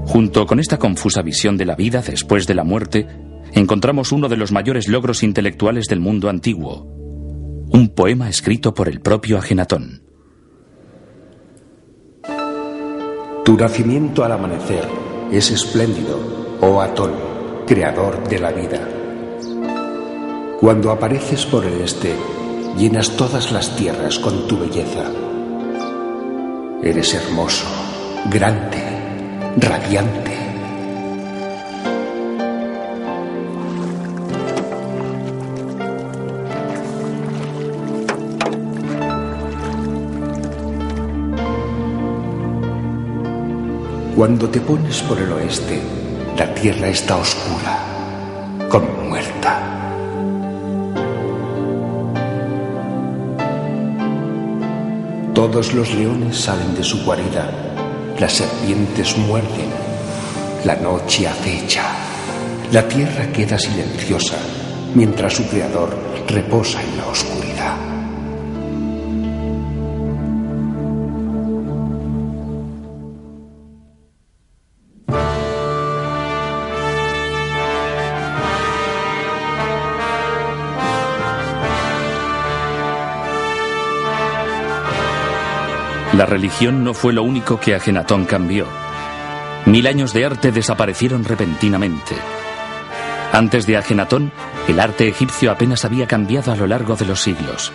Junto con esta confusa visión de la vida después de la muerte, encontramos uno de los mayores logros intelectuales del mundo antiguo, un poema escrito por el propio Ajenatón. Tu nacimiento al amanecer es espléndido, oh Atón, creador de la vida. Cuando apareces por el este, llenas todas las tierras con tu belleza. Eres hermoso, grande, radiante. Cuando te pones por el oeste, la tierra está oscura, como muerta. Todos los leones salen de su guarida, las serpientes muerden, la noche acecha, la tierra queda silenciosa, mientras su creador reposa en la oscuridad. La religión no fue lo único que Ajenatón cambió. 1000 años de arte desaparecieron repentinamente. Antes de Ajenatón, el arte egipcio apenas había cambiado a lo largo de los siglos.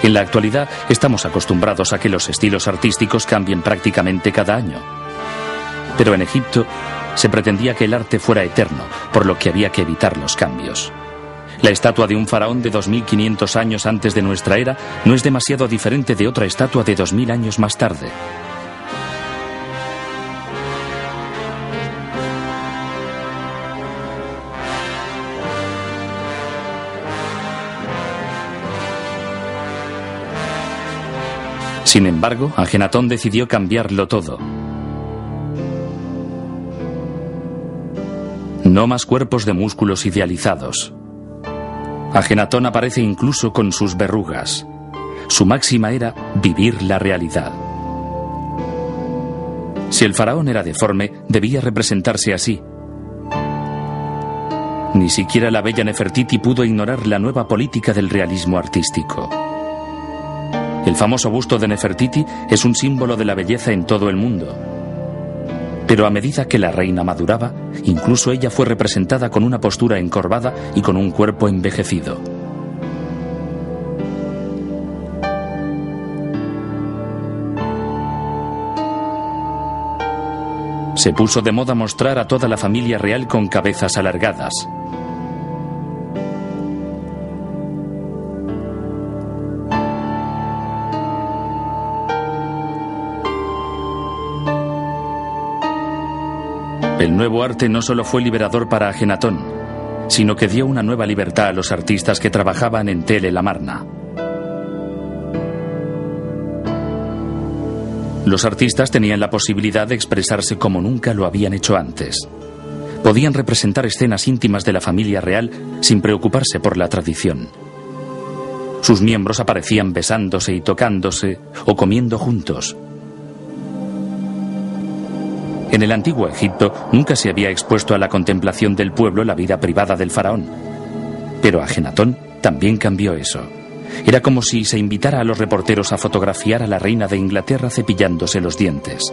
En la actualidad estamos acostumbrados a que los estilos artísticos cambien prácticamente cada año. Pero en Egipto se pretendía que el arte fuera eterno, por lo que había que evitar los cambios. La estatua de un faraón de 2500 años antes de nuestra era no es demasiado diferente de otra estatua de 2000 años más tarde. Sin embargo, Ajenatón decidió cambiarlo todo. No más cuerpos de músculos idealizados. Ajenatón aparece incluso con sus verrugas. Su máxima era vivir la realidad. Si el faraón era deforme, debía representarse así. Ni siquiera la bella Nefertiti pudo ignorar la nueva política del realismo artístico. El famoso busto de Nefertiti es un símbolo de la belleza en todo el mundo. Pero a medida que la reina maduraba, incluso ella fue representada con una postura encorvada y con un cuerpo envejecido. Se puso de moda mostrar a toda la familia real con cabezas alargadas. El nuevo arte no solo fue liberador para Ajenatón, sino que dio una nueva libertad a los artistas que trabajaban en Tel el Amarna. Los artistas tenían la posibilidad de expresarse como nunca lo habían hecho antes. Podían representar escenas íntimas de la familia real sin preocuparse por la tradición. Sus miembros aparecían besándose y tocándose o comiendo juntos. En el antiguo Egipto nunca se había expuesto a la contemplación del pueblo la vida privada del faraón. Pero Ajenatón también cambió eso. Era como si se invitara a los reporteros a fotografiar a la reina de Inglaterra cepillándose los dientes.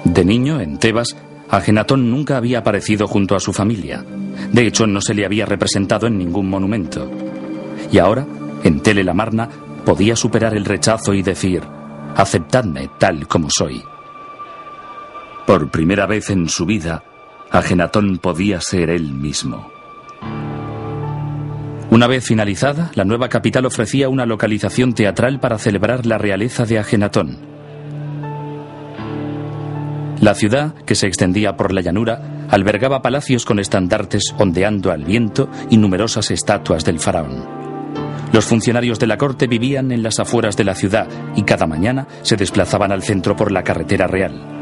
De niño, en Tebas, Ajenatón nunca había aparecido junto a su familia. De hecho, no se le había representado en ningún monumento. Y ahora, en Tel el Amarna, podía superar el rechazo y decir: aceptadme tal como soy. Por primera vez en su vida, Ajenatón podía ser él mismo. Una vez finalizada, la nueva capital ofrecía una localización teatral para celebrar la realeza de Ajenatón. La ciudad, que se extendía por la llanura, albergaba palacios con estandartes ondeando al viento y numerosas estatuas del faraón. Los funcionarios de la corte vivían en las afueras de la ciudad y cada mañana se desplazaban al centro por la carretera real.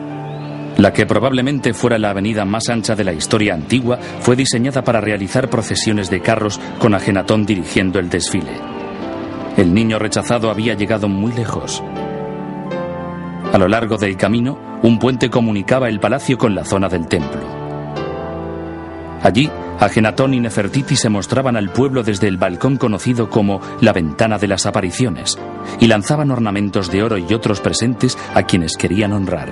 La que probablemente fuera la avenida más ancha de la historia antigua fue diseñada para realizar procesiones de carros con Ajenatón dirigiendo el desfile. El niño rechazado había llegado muy lejos. A lo largo del camino, un puente comunicaba el palacio con la zona del templo. Allí, Ajenatón y Nefertiti se mostraban al pueblo desde el balcón conocido como la Ventana de las Apariciones y lanzaban ornamentos de oro y otros presentes a quienes querían honrar.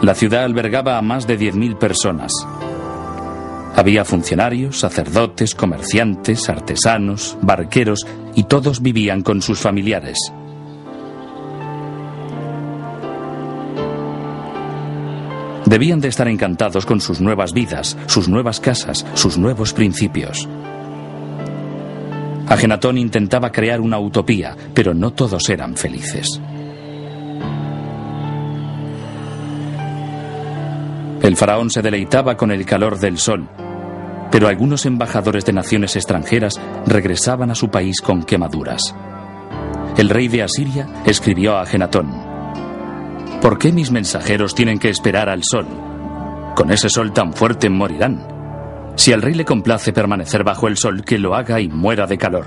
La ciudad albergaba a más de 10.000 personas. Había funcionarios, sacerdotes, comerciantes, artesanos, barqueros y todos vivían con sus familiares. Debían de estar encantados con sus nuevas vidas, sus nuevas casas, sus nuevos principios. Ajenatón intentaba crear una utopía, pero no todos eran felices. El faraón se deleitaba con el calor del sol, pero algunos embajadores de naciones extranjeras regresaban a su país con quemaduras. El rey de Asiria escribió a Ajenatón: ¿por qué mis mensajeros tienen que esperar al sol? Con ese sol tan fuerte morirán. Si al rey le complace permanecer bajo el sol, que lo haga y muera de calor.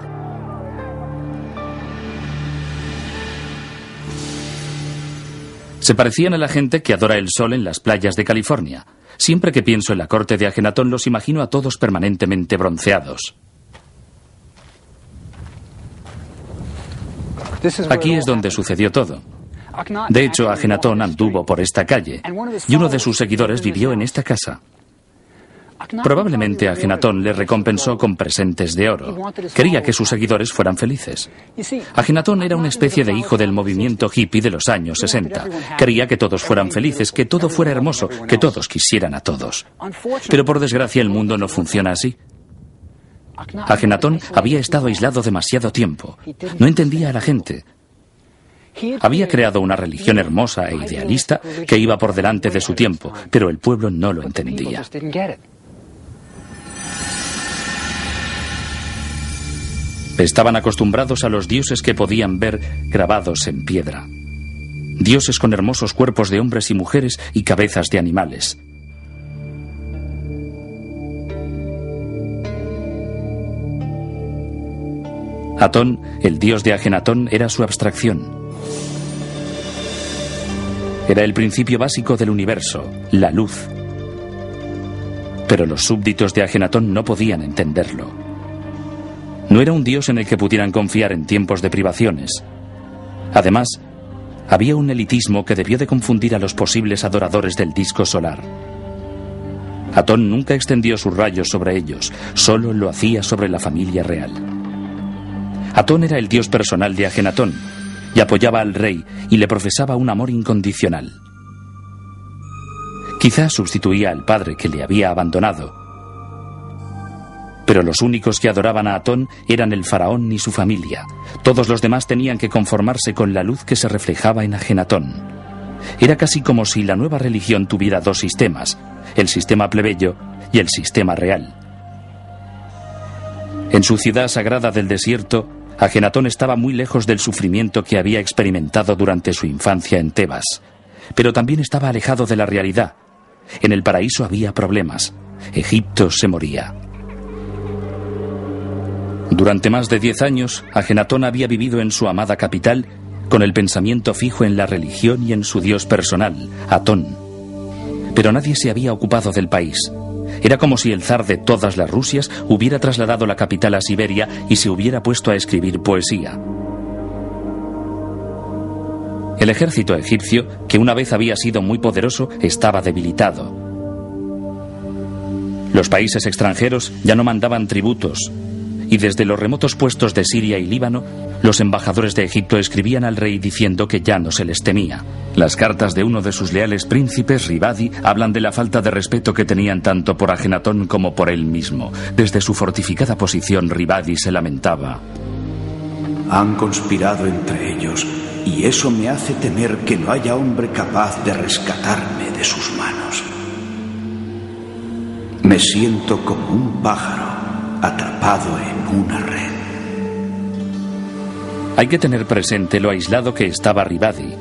Se parecían a la gente que adora el sol en las playas de California. Siempre que pienso en la corte de Ajenatón, los imagino a todos permanentemente bronceados. Aquí es donde sucedió todo. De hecho, Ajenatón anduvo por esta calle y uno de sus seguidores vivió en esta casa. Probablemente Ajenatón le recompensó con presentes de oro. Quería que sus seguidores fueran felices. Ajenatón era una especie de hijo del movimiento hippie de los años 60. Quería que todos fueran felices, que todo fuera hermoso, que todos quisieran a todos. Pero por desgracia el mundo no funciona así. Ajenatón había estado aislado demasiado tiempo. No entendía a la gente. Había creado una religión hermosa e idealista que iba por delante de su tiempo, pero el pueblo no lo entendía. Estaban acostumbrados a los dioses que podían ver grabados en piedra. Dioses con hermosos cuerpos de hombres y mujeres y cabezas de animales. Atón, el dios de Ajenatón, era su abstracción. Era el principio básico del universo, la luz. Pero los súbditos de Ajenatón no podían entenderlo. No era un dios en el que pudieran confiar en tiempos de privaciones. Además, había un elitismo que debió de confundir a los posibles adoradores del disco solar. Atón nunca extendió sus rayos sobre ellos, solo lo hacía sobre la familia real. Atón era el dios personal de Ajenatón y apoyaba al rey y le profesaba un amor incondicional. Quizá sustituía al padre que le había abandonado. Pero los únicos que adoraban a Atón eran el faraón y su familia. Todos los demás tenían que conformarse con la luz que se reflejaba en Ajenatón. Era casi como si la nueva religión tuviera dos sistemas, el sistema plebeyo y el sistema real. En su ciudad sagrada del desierto, Ajenatón estaba muy lejos del sufrimiento que había experimentado durante su infancia en Tebas. Pero también estaba alejado de la realidad. En el paraíso había problemas. Egipto se moría. Durante más de 10 años, Ajenatón había vivido en su amada capital con el pensamiento fijo en la religión y en su dios personal, Atón. Pero nadie se había ocupado del país. Era como si el zar de todas las Rusias hubiera trasladado la capital a Siberia y se hubiera puesto a escribir poesía. El ejército egipcio, que una vez había sido muy poderoso, estaba debilitado. Los países extranjeros ya no mandaban tributos, y desde los remotos puestos de Siria y Líbano, los embajadores de Egipto escribían al rey diciendo que ya no se les temía. Las cartas de uno de sus leales príncipes, Ribadi, hablan de la falta de respeto que tenían tanto por Ajenatón como por él mismo. Desde su fortificada posición, Ribadi se lamentaba: han conspirado entre ellos, y eso me hace temer que no haya hombre capaz de rescatarme de sus manos. Me siento como un pájaro atrapado en una red. Hay que tener presente lo aislado que estaba Ribadi.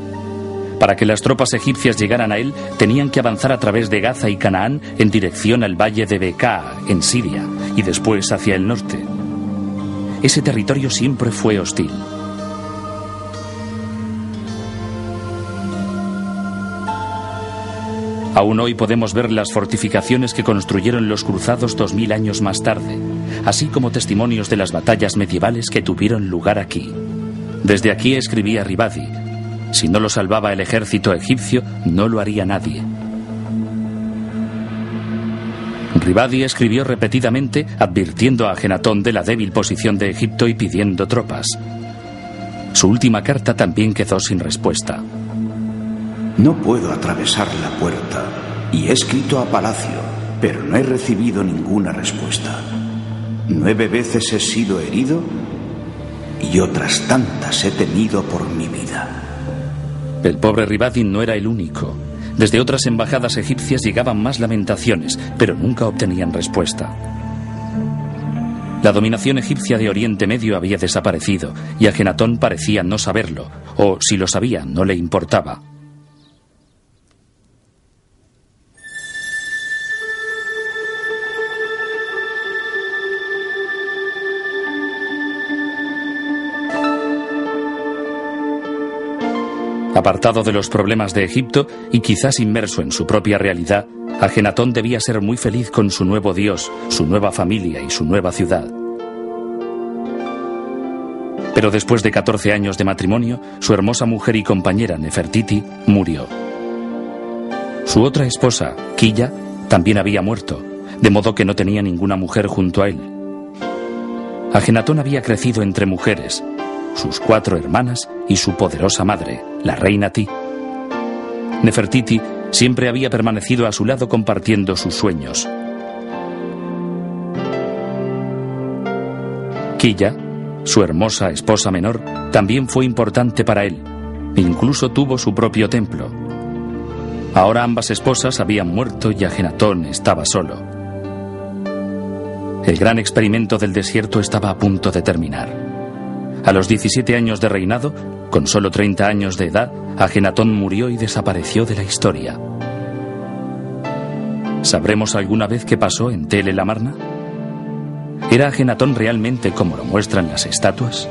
Para que las tropas egipcias llegaran a él, tenían que avanzar a través de Gaza y Canaán en dirección al valle de Bekaa, en Siria, y después hacia el norte. Ese territorio siempre fue hostil. Aún hoy podemos ver las fortificaciones que construyeron los cruzados 2000 años más tarde, así como testimonios de las batallas medievales que tuvieron lugar aquí. Desde aquí escribía Ribadi: si no lo salvaba el ejército egipcio, no lo haría nadie. Ribadi escribió repetidamente advirtiendo a Ajenatón de la débil posición de Egipto y pidiendo tropas. Su última carta también quedó sin respuesta. No puedo atravesar la puerta y he escrito a palacio, pero no he recibido ninguna respuesta. 9 veces he sido herido y otras tantas he temido por mi vida. El pobre Ribadi no era el único. Desde otras embajadas egipcias llegaban más lamentaciones, pero nunca obtenían respuesta. La dominación egipcia de Oriente Medio había desaparecido y Ajenatón parecía no saberlo, o si lo sabía, no le importaba. Apartado de los problemas de Egipto y quizás inmerso en su propia realidad, Ajenatón debía ser muy feliz con su nuevo dios, su nueva familia y su nueva ciudad. Pero después de 14 años de matrimonio, su hermosa mujer y compañera Nefertiti murió. Su otra esposa, Quilla, también había muerto, de modo que no tenía ninguna mujer junto a él. Ajenatón había crecido entre mujeres, sus 4 hermanas y su poderosa madre, la reina Ti. Nefertiti siempre había permanecido a su lado compartiendo sus sueños. Quilla, su hermosa esposa menor, también fue importante para él. Incluso tuvo su propio templo. Ahora ambas esposas habían muerto y Ajenatón estaba solo. El gran experimento del desierto estaba a punto de terminar. A los 17 años de reinado, con solo 30 años de edad, Ajenatón murió y desapareció de la historia. ¿Sabremos alguna vez qué pasó en Tel el Amarna? ¿Era Ajenatón realmente como lo muestran las estatuas?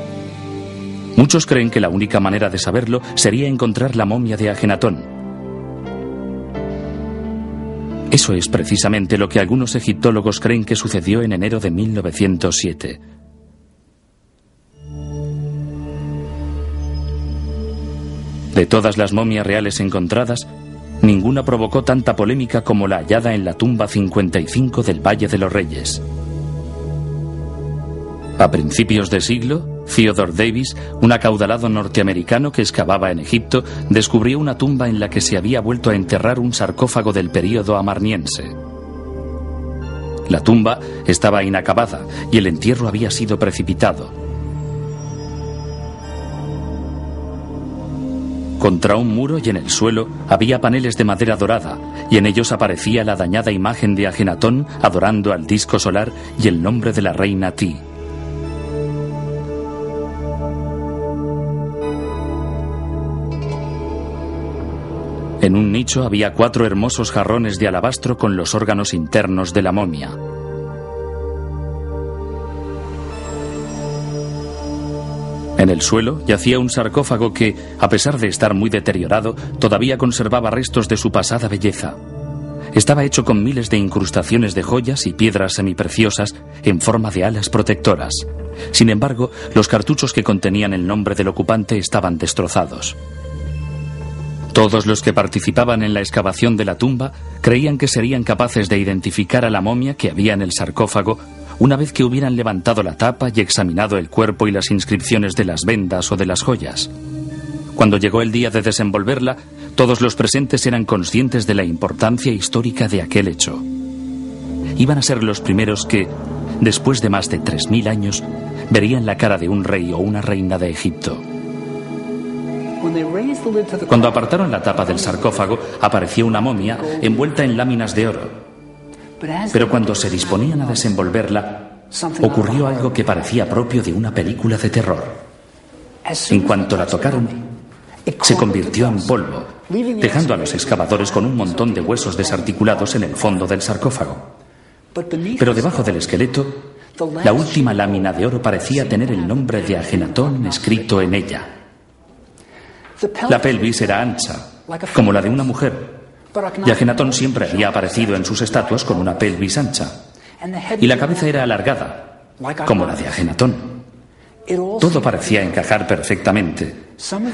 Muchos creen que la única manera de saberlo sería encontrar la momia de Ajenatón. Eso es precisamente lo que algunos egiptólogos creen que sucedió en enero de 1907. De todas las momias reales encontradas, ninguna provocó tanta polémica como la hallada en la tumba 55 del Valle de los Reyes. A principios de siglo, Theodore Davis, un acaudalado norteamericano que excavaba en Egipto, descubrió una tumba en la que se había vuelto a enterrar un sarcófago del período amarniense. La tumba estaba inacabada y el entierro había sido precipitado. Contra un muro y en el suelo había paneles de madera dorada, y en ellos aparecía la dañada imagen de Ajenatón adorando al disco solar y el nombre de la reina Ti. En un nicho había 4 hermosos jarrones de alabastro con los órganos internos de la momia. En el suelo yacía un sarcófago que, a pesar de estar muy deteriorado, todavía conservaba restos de su pasada belleza. Estaba hecho con miles de incrustaciones de joyas y piedras semipreciosas en forma de alas protectoras. Sin embargo, los cartuchos que contenían el nombre del ocupante estaban destrozados. Todos los que participaban en la excavación de la tumba creían que serían capaces de identificar a la momia que había en el sarcófago una vez que hubieran levantado la tapa y examinado el cuerpo y las inscripciones de las vendas o de las joyas. Cuando llegó el día de desenvolverla, todos los presentes eran conscientes de la importancia histórica de aquel hecho. Iban a ser los primeros que, después de más de 3000 años, verían la cara de un rey o una reina de Egipto. Cuando apartaron la tapa del sarcófago, apareció una momia envuelta en láminas de oro. Pero cuando se disponían a desenvolverla, ocurrió algo que parecía propio de una película de terror. En cuanto la tocaron, se convirtió en polvo, dejando a los excavadores con un montón de huesos desarticulados en el fondo del sarcófago. Pero debajo del esqueleto, la última lámina de oro parecía tener el nombre de Ajenatón escrito en ella. La pelvis era ancha, como la de una mujer, y Ajenatón siempre había aparecido en sus estatuas con una pelvis ancha, y la cabeza era alargada, como la de Ajenatón. Todo parecía encajar perfectamente.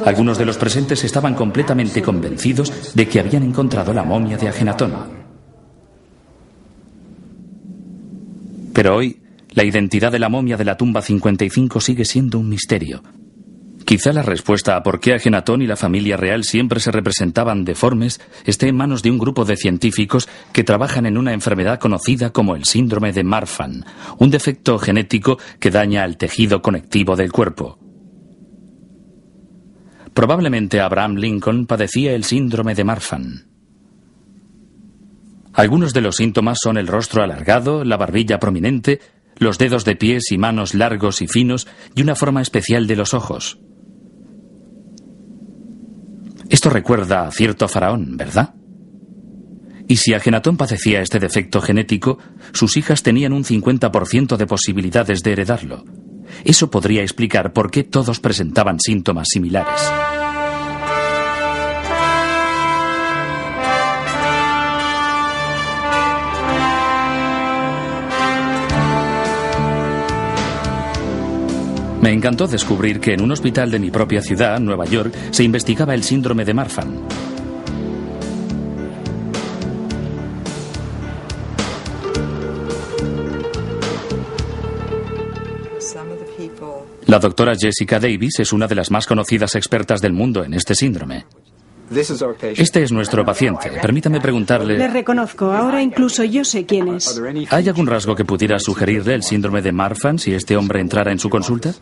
Algunos de los presentes estaban completamente convencidos de que habían encontrado la momia de Ajenatón. Pero hoy, la identidad de la momia de la tumba 55 sigue siendo un misterio. Quizá la respuesta a por qué Ajenatón y la familia real siempre se representaban deformes esté en manos de un grupo de científicos que trabajan en una enfermedad conocida como el síndrome de Marfan, un defecto genético que daña al tejido conectivo del cuerpo. Probablemente Abraham Lincoln padecía el síndrome de Marfan. Algunos de los síntomas son el rostro alargado, la barbilla prominente, los dedos de pies y manos largos y finos y una forma especial de los ojos. Esto recuerda a cierto faraón, ¿verdad? Y si Ajenatón padecía este defecto genético, sus hijas tenían un 50% de posibilidades de heredarlo. Eso podría explicar por qué todos presentaban síntomas similares. Me encantó descubrir que en un hospital de mi propia ciudad, Nueva York, se investigaba el síndrome de Marfan. La doctora Jessica Davis es una de las más conocidas expertas del mundo en este síndrome. Este es nuestro paciente. Permítame preguntarle... Le reconozco. Ahora incluso yo sé quién es. ¿Hay algún rasgo que pudiera sugerirle el síndrome de Marfan si este hombre entrara en su consulta?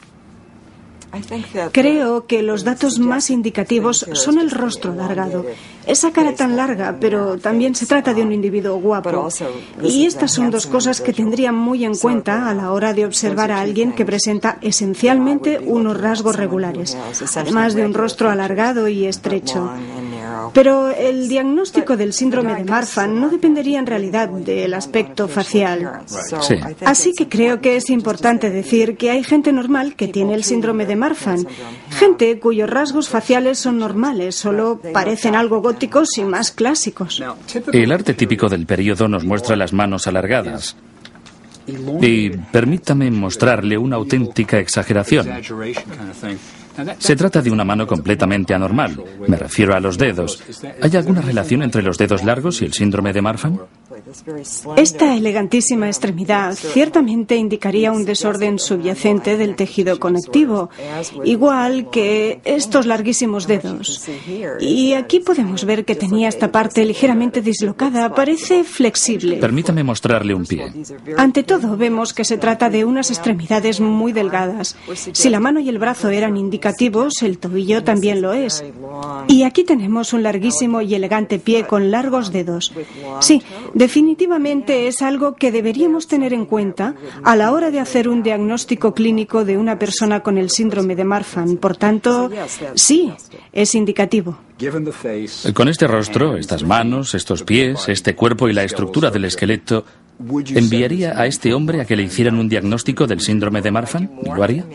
Creo que los datos más indicativos son el rostro alargado. Esa cara tan larga, pero también se trata de un individuo guapo. Y estas son dos cosas que tendría muy en cuenta a la hora de observar a alguien que presenta esencialmente unos rasgos regulares, además de un rostro alargado y estrecho. Pero el diagnóstico del síndrome de Marfan no dependería en realidad del aspecto facial. Sí. Así que creo que es importante decir que hay gente normal que tiene el síndrome de Marfan. Gente cuyos rasgos faciales son normales, solo parecen algo góticos y más clásicos. El arte típico del período nos muestra las manos alargadas. Y permítame mostrarle una auténtica exageración. Se trata de una mano completamente anormal. Me refiero a los dedos. ¿Hay alguna relación entre los dedos largos y el síndrome de Marfan? Esta elegantísima extremidad ciertamente indicaría un desorden subyacente del tejido conectivo, igual que estos larguísimos dedos. Y aquí podemos ver que tenía esta parte ligeramente dislocada, parece flexible. Permítame mostrarle un pie. Ante todo, vemos que se trata de unas extremidades muy delgadas. Si la mano y el brazo eran indicativos, el tobillo también lo es. Y aquí tenemos un larguísimo y elegante pie con largos dedos. Sí, definitivamente es algo que deberíamos tener en cuenta a la hora de hacer un diagnóstico clínico de una persona con el síndrome de Marfan. Por tanto, sí, es indicativo. Con este rostro, estas manos, estos pies, este cuerpo y la estructura del esqueleto, ¿enviaría a este hombre a que le hicieran un diagnóstico del síndrome de Marfan? ¿Lo haría?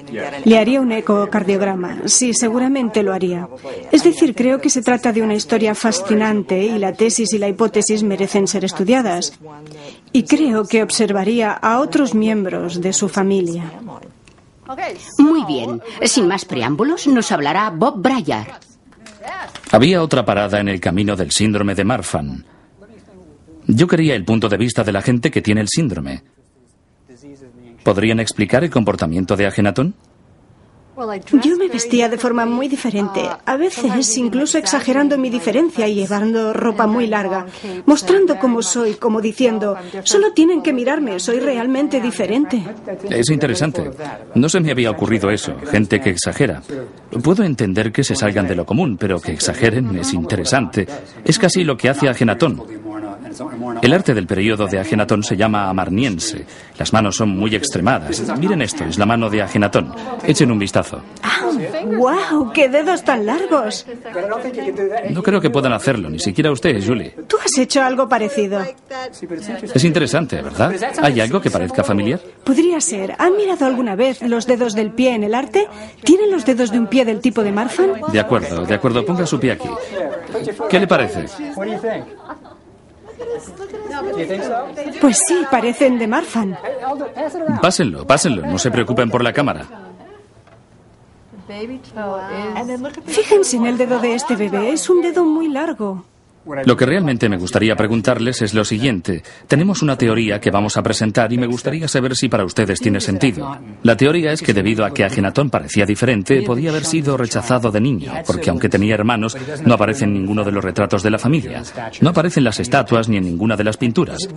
Le haría un ecocardiograma. Sí, seguramente lo haría. Es decir, creo que se trata de una historia fascinante y la tesis y la hipótesis merecen ser estudiadas. Y creo que observaría a otros miembros de su familia. Muy bien. Sin más preámbulos, nos hablará Bob Brayyard. Había otra parada en el camino del síndrome de Marfan. Yo quería el punto de vista de la gente que tiene el síndrome. ¿Podrían explicar el comportamiento de Ajenatón? Yo me vestía de forma muy diferente, a veces incluso exagerando mi diferencia y llevando ropa muy larga, mostrando cómo soy, como diciendo, solo tienen que mirarme, soy realmente diferente. Es interesante. No se me había ocurrido eso, gente que exagera. Puedo entender que se salgan de lo común, pero que exageren es interesante. Es casi lo que hace Ajenatón. El arte del periodo de Ajenatón se llama amarniense. Las manos son muy extremadas. Miren esto, es la mano de Ajenatón. Echen un vistazo. ¡Wow! ¡Qué dedos tan largos! No creo que puedan hacerlo, ni siquiera usted, Julie. Tú has hecho algo parecido. Es interesante, ¿verdad? ¿Hay algo que parezca familiar? Podría ser. ¿Han mirado alguna vez los dedos del pie en el arte? ¿Tienen los dedos de un pie del tipo de Marfan? De acuerdo. Ponga su pie aquí. ¿Qué le parece? Pues sí, parecen de Marfan. Pásenlo, pásenlo, no se preocupen por la cámara. Fíjense en el dedo de este bebé, es un dedo muy largo. Lo que realmente me gustaría preguntarles es lo siguiente. Tenemos una teoría que vamos a presentar y me gustaría saber si para ustedes tiene sentido. La teoría es que debido a que Ajenatón parecía diferente, podía haber sido rechazado de niño, porque aunque tenía hermanos, no aparece en ninguno de los retratos de la familia. No aparece en las estatuas ni en ninguna de las pinturas.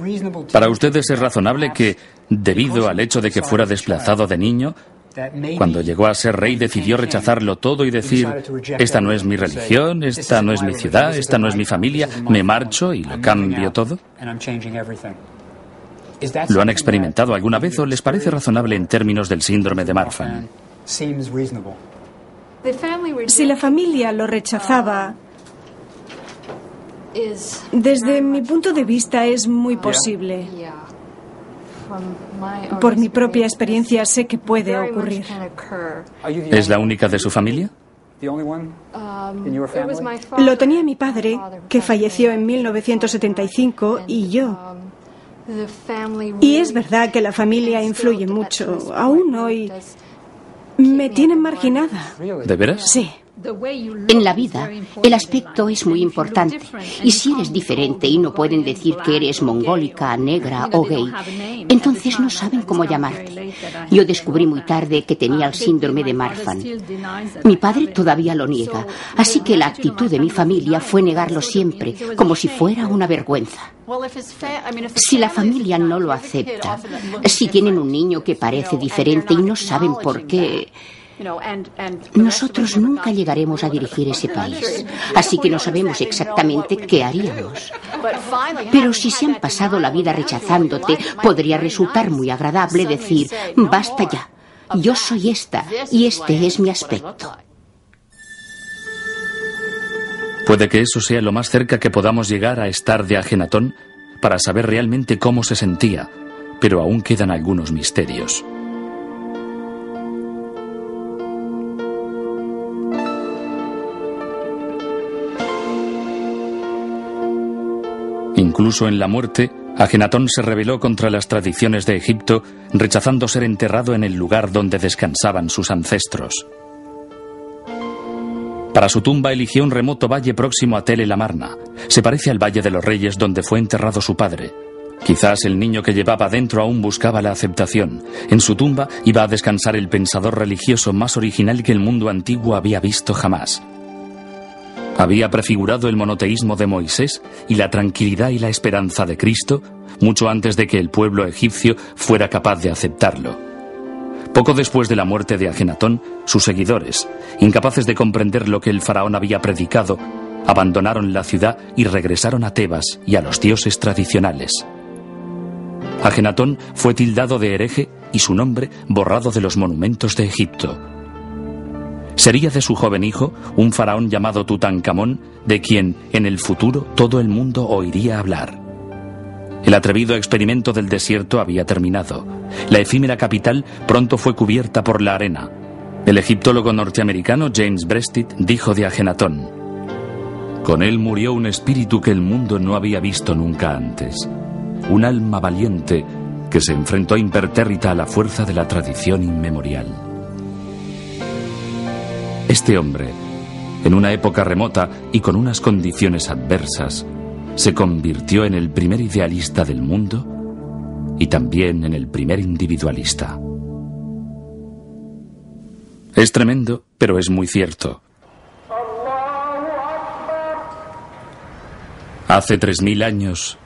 ¿Para ustedes es razonable que, debido al hecho de que fuera desplazado de niño, cuando llegó a ser rey decidió rechazarlo todo y decir, esta no es mi religión, esta no es mi ciudad, esta no es mi familia, me marcho y lo cambio todo? ¿Lo han experimentado alguna vez o les parece razonable en términos del síndrome de Marfan? Si la familia lo rechazaba, desde mi punto de vista es muy posible. Por mi propia experiencia sé que puede ocurrir. ¿Es la única de su familia? Lo tenía mi padre, que falleció en 1975, y yo. Y es verdad que la familia influye mucho. Aún hoy me tienen marginada. ¿De veras? Sí. En la vida, el aspecto es muy importante. Y si eres diferente y no pueden decir que eres mongólica, negra o gay, entonces no saben cómo llamarte. Yo descubrí muy tarde que tenía el síndrome de Marfan. Mi padre todavía lo niega, así que la actitud de mi familia fue negarlo siempre, como si fuera una vergüenza. Si la familia no lo acepta, si tienen un niño que parece diferente y no saben por qué, nosotros nunca llegaremos a dirigir ese país, así que no sabemos exactamente qué haríamos. Pero si se han pasado la vida rechazándote, podría resultar muy agradable decir, basta ya, yo soy esta y este es mi aspecto. Puede que eso sea lo más cerca que podamos llegar a estar de Ajenatón para saber realmente cómo se sentía, pero aún quedan algunos misterios. Incluso en la muerte, Ajenatón se rebeló contra las tradiciones de Egipto, rechazando ser enterrado en el lugar donde descansaban sus ancestros. Para su tumba eligió un remoto valle próximo a Tel el Amarna. Se parece al Valle de los Reyes donde fue enterrado su padre. Quizás el niño que llevaba dentro aún buscaba la aceptación. En su tumba iba a descansar el pensador religioso más original que el mundo antiguo había visto jamás. Había prefigurado el monoteísmo de Moisés y la tranquilidad y la esperanza de Cristo mucho antes de que el pueblo egipcio fuera capaz de aceptarlo. Poco después de la muerte de Ajenatón, sus seguidores, incapaces de comprender lo que el faraón había predicado, abandonaron la ciudad y regresaron a Tebas y a los dioses tradicionales. Ajenatón fue tildado de hereje y su nombre borrado de los monumentos de Egipto. Sería de su joven hijo un faraón llamado Tutankamón, de quien, en el futuro, todo el mundo oiría hablar. El atrevido experimento del desierto había terminado. La efímera capital pronto fue cubierta por la arena. El egiptólogo norteamericano James Breasted dijo de Ajenatón: con él murió un espíritu que el mundo no había visto nunca antes. Un alma valiente que se enfrentó impertérrita a la fuerza de la tradición inmemorial. Este hombre, en una época remota y con unas condiciones adversas, se convirtió en el primer idealista del mundo y también en el primer individualista. Es tremendo, pero es muy cierto. Hace 3000 años,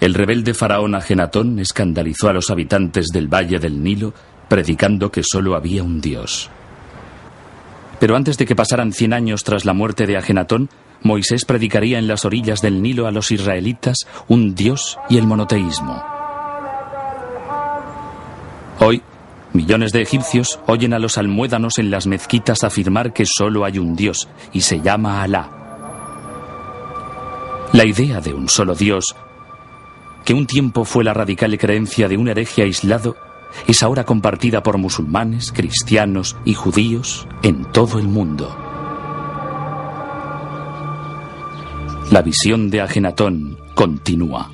el rebelde faraón Ajenatón escandalizó a los habitantes del Valle del Nilo, predicando que solo había un dios. Pero antes de que pasaran 100 años tras la muerte de Ajenatón, Moisés predicaría en las orillas del Nilo a los israelitas un dios y el monoteísmo. Hoy, millones de egipcios oyen a los almuédanos en las mezquitas afirmar que solo hay un dios y se llama Alá. La idea de un solo dios, que un tiempo fue la radical creencia de un hereje aislado, es ahora compartida por musulmanes, cristianos y judíos en todo el mundo. La visión de Ajenatón continúa.